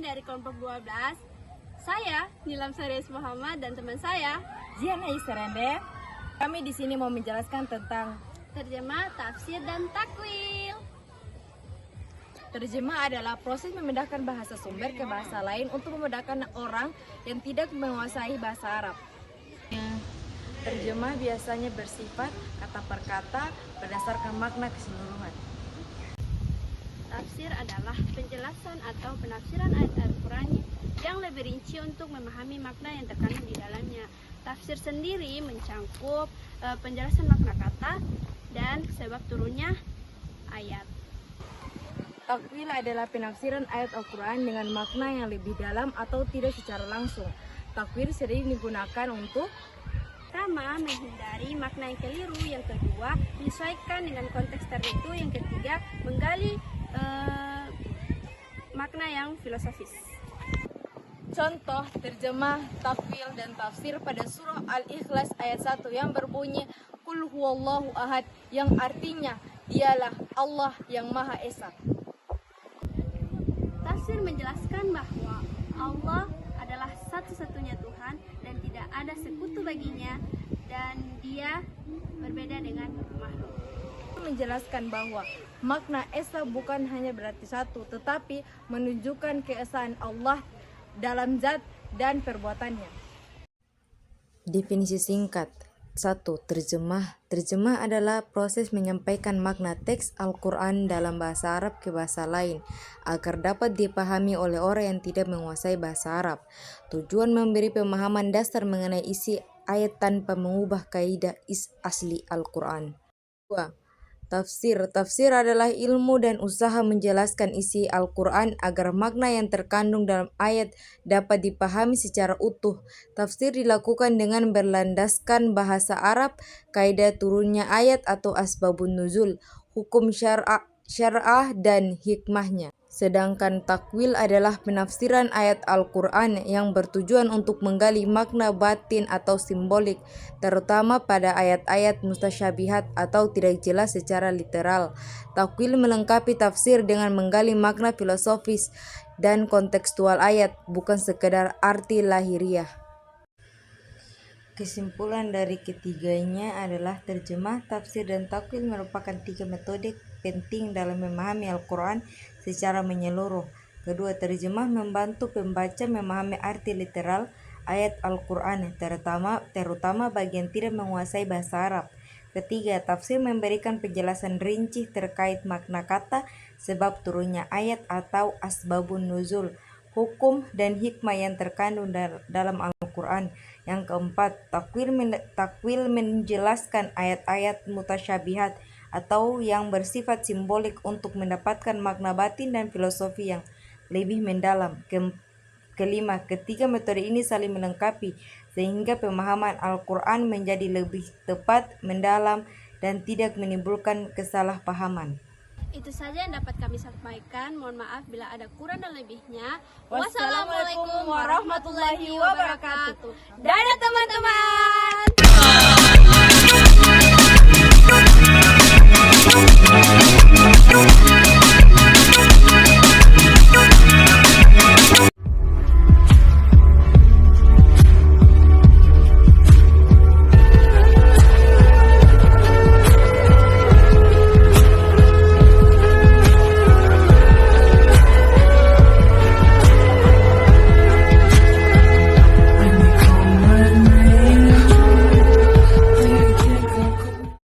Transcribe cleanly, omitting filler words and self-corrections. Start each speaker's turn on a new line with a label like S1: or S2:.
S1: dari kelompok 12. Saya Nilam Saris Muhammad dan teman saya
S2: Ziana Isrende. Kami di sini mau menjelaskan tentang
S1: terjemah, tafsir, dan takwil.
S2: terjemah adalah proses memindahkan bahasa sumber ke bahasa lain untuk memudahkan orang yang tidak menguasai bahasa Arab. Terjemah biasanya bersifat kata per kata berdasarkan makna keseluruhan.
S1: Tafsir adalah penjelasan atau penafsiran ayat Al-Quran yang lebih rinci untuk memahami makna yang terkandung di dalamnya. Tafsir sendiri mencangkup penjelasan makna kata dan sebab turunnya ayat.
S2: Takwil adalah penafsiran ayat Al-Quran dengan makna yang lebih dalam atau tidak secara langsung. Takwil sering digunakan untuk
S1: Pertama, menghindari makna yang keliru. Yang kedua, menyesuaikan dengan konteks tertentu. Yang ketiga, menggali makna yang filosofis.
S2: contoh terjemah, takwil, dan tafsir pada surah Al-Ikhlas ayat 1 yang berbunyi Qul huwallahu ahad, yang artinya dialah Allah yang Maha Esa.
S1: Tafsir menjelaskan bahwa Allah adalah satu-satunya Tuhan dan tidak ada sekutu baginya, dan Dia berbeda dengan makhluk.
S2: Menjelaskan bahwa makna Esa bukan hanya berarti satu, tetapi menunjukkan keesaan Allah dalam zat dan perbuatannya. Definisi singkat. 1. Terjemah. Terjemah adalah proses menyampaikan makna teks Al-Quran dalam bahasa Arab ke bahasa lain agar dapat dipahami oleh orang yang tidak menguasai bahasa Arab. Tujuan memberi pemahaman dasar mengenai isi ayat tanpa mengubah kaidah asli Al-Quran. 2. Tafsir. Tafsir adalah ilmu dan usaha menjelaskan isi Al-Quran agar makna yang terkandung dalam ayat dapat dipahami secara utuh. Tafsir dilakukan dengan berlandaskan bahasa Arab, kaidah turunnya ayat atau asbabun nuzul, hukum syar'ah dan hikmahnya. Sedangkan takwil adalah penafsiran ayat Al-Quran yang bertujuan untuk menggali makna batin atau simbolik, terutama pada ayat-ayat mustasyabihat atau tidak jelas secara literal. Takwil melengkapi tafsir dengan menggali makna filosofis dan kontekstual ayat, bukan sekedar arti lahiriah. Kesimpulan dari ketiganya adalah terjemah, tafsir, dan takwil merupakan 3 metode penting dalam memahami Al-Quran secara menyeluruh. Kedua, terjemah membantu pembaca memahami arti literal ayat Al-Quran, terutama bagi yang tidak menguasai bahasa Arab. Ketiga, tafsir memberikan penjelasan rinci terkait makna kata, sebab turunnya ayat atau asbabun nuzul, hukum dan hikmah yang terkandung dalam Al-Quran. Yang keempat, takwil menjelaskan ayat-ayat mutasyabihat atau yang bersifat simbolik untuk mendapatkan makna batin dan filosofi yang lebih mendalam. Kelima, ketiga metode ini saling melengkapi sehingga pemahaman Al-Quran menjadi lebih tepat, mendalam, dan tidak menimbulkan kesalahpahaman.
S1: Itu saja yang dapat kami sampaikan. Mohon maaf bila ada kurang dan lebihnya.
S2: Wassalamualaikum warahmatullahi wabarakatuh.
S1: Dadah teman-teman.